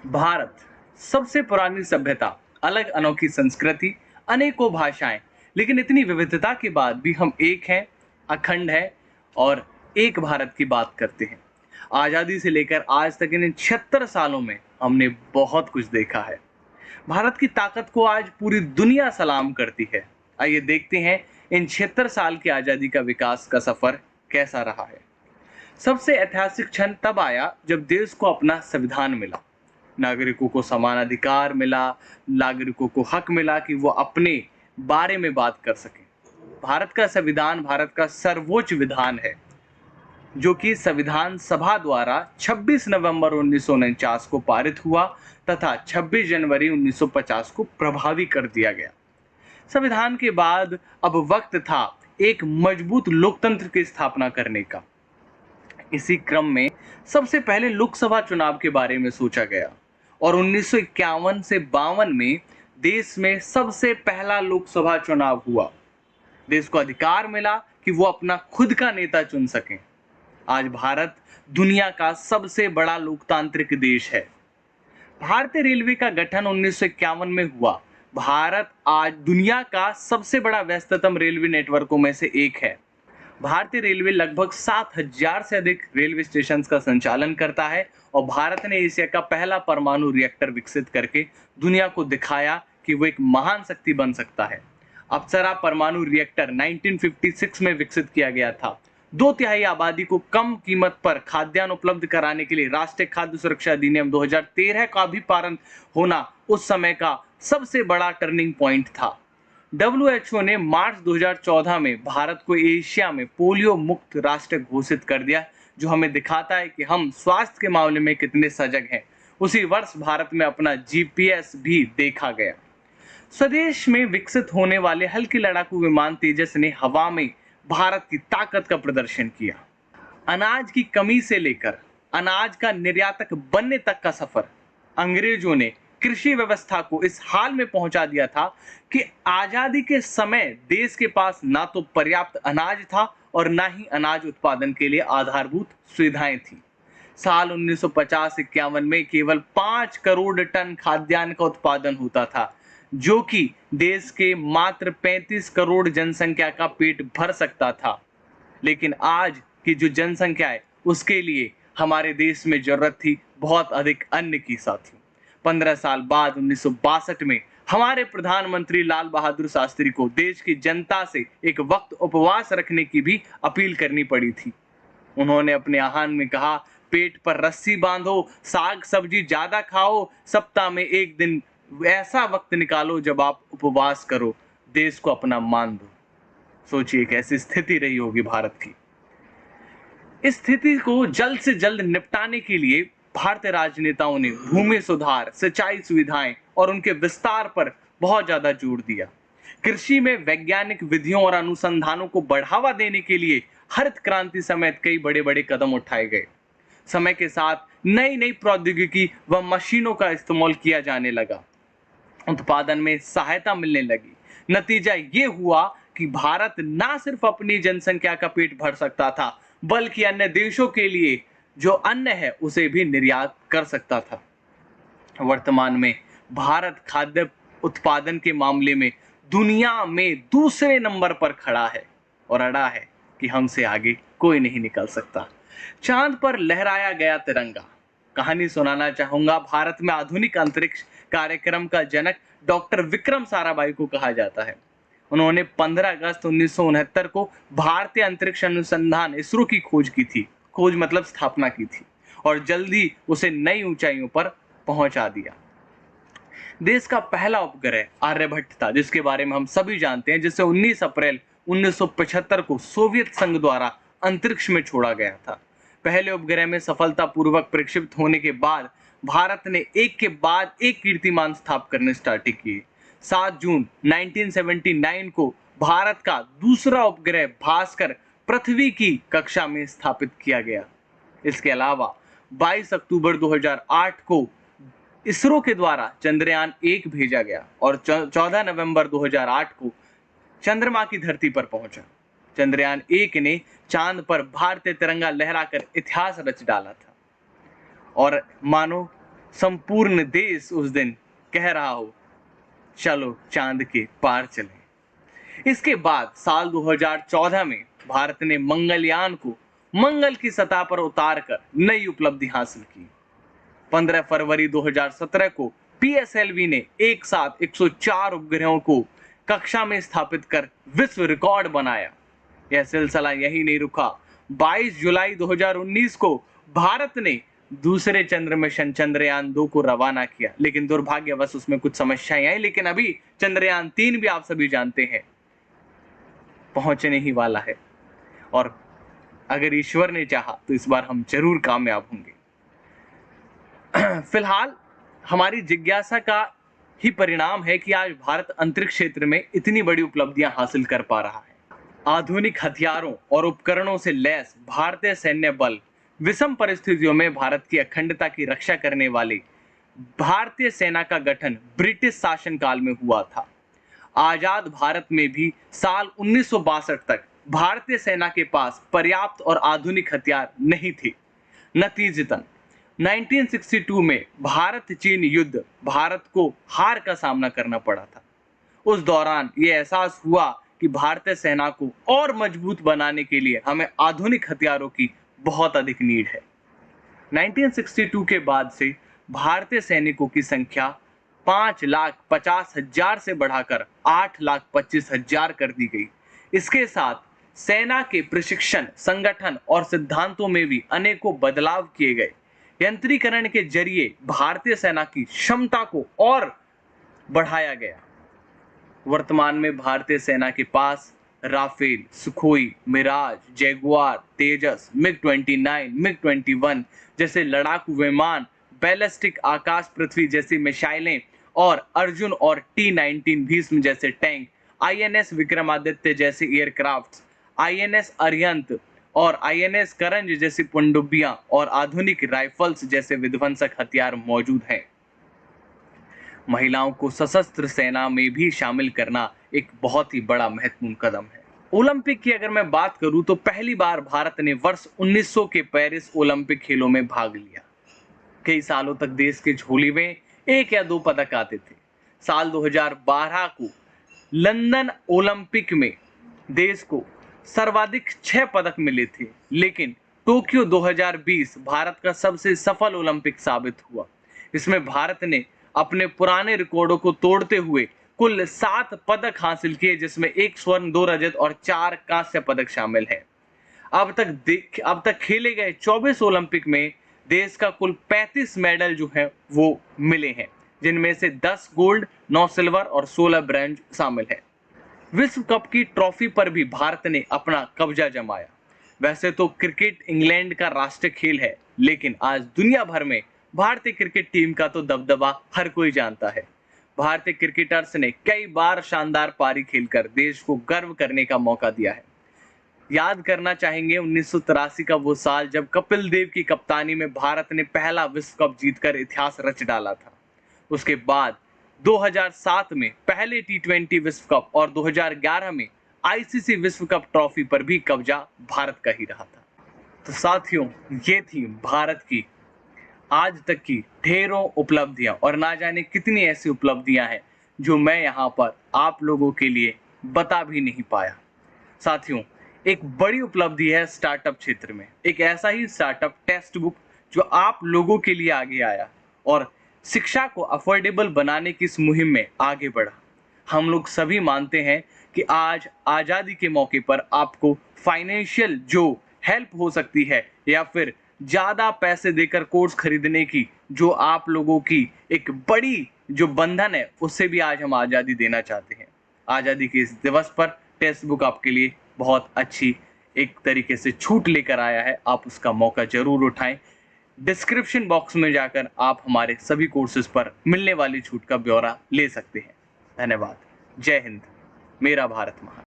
भारत सबसे पुरानी सभ्यता, अलग अनोखी संस्कृति, अनेकों भाषाएं, लेकिन इतनी विविधता के बाद भी हम एक हैं, अखंड है और एक भारत की बात करते हैं। आजादी से लेकर आज तक इन 76 सालों में हमने बहुत कुछ देखा है। भारत की ताकत को आज पूरी दुनिया सलाम करती है। आइए देखते हैं इन 76 साल की आजादी का विकास का सफर कैसा रहा है। सबसे ऐतिहासिक क्षण तब आया जब देश को अपना संविधान मिला। नागरिकों को समान अधिकार मिला, नागरिकों को हक मिला कि वो अपने बारे में बात कर सकें। भारत का संविधान भारत का सर्वोच्च विधान है, जो कि संविधान सभा द्वारा 26 नवंबर 1949 को पारित हुआ तथा 26 जनवरी 1950 को प्रभावी कर दिया गया। संविधान के बाद अब वक्त था एक मजबूत लोकतंत्र की स्थापना करने का। इसी क्रम में सबसे पहले लोकसभा चुनाव के बारे में सोचा गया और 1951 से 52 में देश में सबसे पहला लोकसभा चुनाव हुआ। देश को अधिकार मिला कि वो अपना खुद का नेता चुन सकें। आज भारत दुनिया का सबसे बड़ा लोकतांत्रिक देश है। भारतीय रेलवे का गठन 1951 में हुआ। भारत आज दुनिया का सबसे बड़ा व्यस्ततम रेलवे नेटवर्कों में से एक है। भारतीय रेलवे लगभग 7,000 से अधिक रेलवे स्टेशन का संचालन करता है और भारत ने एशिया का पहला परमाणु रिएक्टर विकसित करके दुनिया को दिखाया कि वो एक महान शक्ति बन सकता है। अप्सरा परमाणु रिएक्टर 1956 में विकसित किया गया था। 2/3 आबादी को कम कीमत पर खाद्यान्न उपलब्ध कराने के लिए राष्ट्रीय खाद्य सुरक्षा अधिनियम 2013 का भी पालन होना उस समय का सबसे बड़ा टर्निंग पॉइंट था। WHO ने मार्च 2014 में भारत को एशिया में पोलियो मुक्त राष्ट्र घोषित कर दिया, जो हमें दिखाता है कि हम स्वास्थ्य के मामले में कितने सजग हैं। उसी वर्ष भारत में अपना GPS भी देखा गया। स्वदेश में विकसित होने वाले हल्के लड़ाकू विमान तेजस ने हवा में भारत की ताकत का प्रदर्शन किया। अनाज की कमी से लेकर अनाज का निर्यातक बनने तक का सफर। अंग्रेजों ने कृषि व्यवस्था को इस हाल में पहुंचा दिया था कि आजादी के समय देश के पास ना तो पर्याप्त अनाज था और ना ही अनाज उत्पादन के लिए आधारभूत सुविधाएं थी। साल 1950-51 में केवल 5 करोड़ टन खाद्यान्न का उत्पादन होता था, जो कि देश के मात्र 35 करोड़ जनसंख्या का पेट भर सकता था। लेकिन आज की जो जनसंख्या है, उसके लिए हमारे देश में जरूरत थी बहुत अधिक अन्न की। साथी 15 साल बाद 1962 में हमारे प्रधानमंत्री लाल बहादुर शास्त्री को देश की जनता से एक वक्त उपवास रखने की भी अपील करनी पड़ी थी। उन्होंने अपने आह्वान में कहा, पेट पर रस्सी बांधो, साग सब्जी ज्यादा खाओ, सप्ताह में एक दिन ऐसा वक्त निकालो जब आप उपवास करो, देश को अपना मान दो। सोचिए कैसी स्थिति रही होगी भारत की। इस स्थिति को जल्द से जल्द निपटाने के लिए भारतीय राजनेताओं ने भूमि सुधार, सिंचाई सुविधाएं और उनके विस्तार पर बहुत ज्यादा जोर दिया। कृषि में वैज्ञानिक विधियों और अनुसंधानों को बढ़ावा देने के लिए हरित क्रांति समेत कई बड़े बड़े कदम उठाए गए। समय के साथ नई नई प्रौद्योगिकी व मशीनों का इस्तेमाल किया जाने लगा, उत्पादन में सहायता मिलने लगी। नतीजा ये हुआ कि भारत ना सिर्फ अपनी जनसंख्या का पेट भर सकता था, बल्कि अन्य देशों के लिए जो अन्न है उसे भी निर्यात कर सकता था। वर्तमान में भारत खाद्य उत्पादन के मामले में दुनिया में दूसरे नंबर पर खड़ा है और अड़ा है कि हमसे आगे कोई नहीं निकल सकता। चांद पर लहराया गया तिरंगा। कहानी सुनाना चाहूंगा। भारत में आधुनिक अंतरिक्ष कार्यक्रम का जनक डॉक्टर विक्रम साराभाई को कहा जाता है। उन्होंने 15 अगस्त 1969 को भारतीय अंतरिक्ष अनुसंधान इसरो की खोज की थी। खोज मतलब स्थापना की थी और जल्दी उसे नई ऊंचाइयों पर पहुंचा दिया। देश का पहला उपग्रह आर्यभट्ट था, जिसके बारे में हम सभी जानते हैं, जिसे 19 अप्रैल 1975 को सोवियत संघ द्वारा अंतरिक्ष में छोड़ा गया था। पहले उपग्रह में सफलतापूर्वक प्रक्षेपित होने के बाद भारत ने एक के बाद एक कीर्तिमान स्थापित करने स्टार्ट किए। 7 जून 1979 को भारत का दूसरा उपग्रह भास्कर पृथ्वी की कक्षा में स्थापित किया गया। इसके अलावा 22 अक्टूबर 2008 को इसरो के द्वारा चंद्रयान 1 भेजा गया और 14 नवंबर 2008 को चंद्रमा की धरती पर पहुंचा। चंद्रयान 1 ने चांद पर भारतीय तिरंगा लहराकर इतिहास रच डाला था और मानो संपूर्ण देश उस दिन कह रहा हो, चलो चांद के पार चलें। इसके बाद साल 2014 में भारत ने मंगलयान को मंगल की सतह पर उतारकर नई उपलब्धि हासिल की। 15 फरवरी 2017 को पीएसएलवी ने एक साथ 104 उपग्रहों को कक्षा में स्थापित कर विश्व रिकॉर्ड बनाया। यह सिलसिला यही नहीं रुका। 22 जुलाई 2019 को भारत ने दूसरे चंद्र मिशन चंद्रयान-2 को रवाना किया, लेकिन दुर्भाग्यवश उसमें कुछ समस्याएं आई। लेकिन अभी चंद्रयान-3 भी आप सभी जानते हैं पहुंचने ही वाला है, और अगर ईश्वर ने चाहा तो इस बार हम जरूर कामयाब होंगे। फिलहाल हमारी जिज्ञासा का ही परिणाम है कि आज भारत अंतरिक्ष क्षेत्र में इतनी बड़ी उपलब्धियां हासिल कर पा रहा है। आधुनिक हथियारों और उपकरणों से लैस भारतीय सैन्य बल विषम परिस्थितियों में भारत की अखंडता की रक्षा करने वाली भारतीय सेना का गठन ब्रिटिश शासनकाल में हुआ था। आजाद भारत में भी साल 1962 तक भारतीय सेना के पास पर्याप्त और आधुनिक हथियार नहीं थे। नतीजतन 1962 में भारत चीन युद्ध भारत को हार का सामना करना पड़ा था। उस दौरान ये एहसास हुआ कि भारतीय सेना को और मजबूत बनाने के लिए हमें आधुनिक हथियारों की बहुत अधिक नीड है। 1962 के बाद से भारतीय सैनिकों की संख्या 5,50,000 से बढ़ाकर 8,25,000 कर दी गई। इसके साथ सेना के प्रशिक्षण, संगठन और सिद्धांतों में भी अनेकों बदलाव किए गए। यंत्रीकरण के जरिए भारतीय सेना की क्षमता को और बढ़ाया गया। वर्तमान में भारतीय सेना के पास राफेल, सुखोई, मिराज, जैगुआर, तेजस, मिग-29, मिग-21 जैसे लड़ाकू विमान, बैलिस्टिक आकाश पृथ्वी जैसी मिसाइलें और अर्जुन और T-19 भीष्म जैसे टैंक, INS विक्रमादित्य जैसे एयरक्राफ्ट, INS अरिहंत और INS करंज जैसी पनडुब्बियां और आधुनिक राइफल्स जैसे विध्वंसक हथियार मौजूद हैं। महिलाओं को सशस्त्र सेना में भी शामिल करना एक बहुत ही बड़ा महत्वपूर्ण कदम है। ओलंपिक की अगर मैं बात करूं तो पहली बार भारत ने वर्ष 1900 के पेरिस ओलंपिक खेलों में भाग लिया। कई सालों तक देश के झोली में 1 या 2 पदक आते थे। साल 2012 को लंदन ओलंपिक में देश को सर्वाधिक 6 पदक मिले थे, लेकिन टोक्यो 2020 भारत का सबसे सफल ओलंपिक साबित हुआ। इसमें भारत ने अपने पुराने रिकॉर्डों को तोड़ते हुए कुल 7 पदक हासिल किए, जिसमें 1 स्वर्ण, 2 रजत और 4 कांस्य पदक शामिल है। अब तक खेले गए 24 ओलंपिक में देश का कुल 35 मेडल जो है वो मिले हैं, जिनमें से 10 गोल्ड, 9 सिल्वर और 16 ब्रॉन्ज शामिल है। विश्व कप की ट्रॉफी पर भी भारत ने अपना कब्जा जमाया। वैसे तो क्रिकेट इंग्लैंड का राष्ट्रीय खेल है, लेकिन आज दुनिया भर में भारतीय क्रिकेट टीम का तो दबदबा हर कोई जानता है। भारतीय क्रिकेटर्स ने कई बार शानदार पारी खेलकर देश को गर्व करने का मौका दिया है। याद करना चाहेंगे 1983 का वो साल जब कपिल देव की कप्तानी में भारत ने पहला विश्व कप जीतकर इतिहास रच डाला था। उसके बाद 2007 में पहले T20 विश्व कप और 2011 में ICC विश्व कप ट्रॉफी पर भी कब्जा भारत का ही रहा था। तो साथियों, ये थी भारत की आज तक की ढेरों उपलब्धियां, और ना जाने कितनी ऐसी उपलब्धियां हैं जो मैं यहाँ पर आप लोगों के लिए बता भी नहीं पाया। साथियों, एक बड़ी उपलब्धि है स्टार्टअप क्षेत्र में। एक ऐसा ही स्टार्टअप टेक्स्ट बुक जो आप लोगों के लिए आगे आया और शिक्षा को अफोर्डेबल बनाने की इस मुहिम में आगे बढ़ा। हम लोग सभी मानते हैं कि आज आज़ादी के मौके पर आपको फाइनेंशियल जो हेल्प हो सकती है या फिर ज़्यादा पैसे देकर कोर्स खरीदने की जो आप लोगों की एक बड़ी जो बंधन है, उससे भी आज हम आज़ादी देना चाहते हैं। आज़ादी के इस दिवस पर टेक्स्ट बुक आपके लिए बहुत अच्छी एक तरीके से छूट लेकर आया है। आप उसका मौका जरूर उठाएं। डिस्क्रिप्शन बॉक्स में जाकर आप हमारे सभी कोर्सेज पर मिलने वाली छूट का ब्यौरा ले सकते हैं। धन्यवाद। जय हिंद। मेरा भारत महान।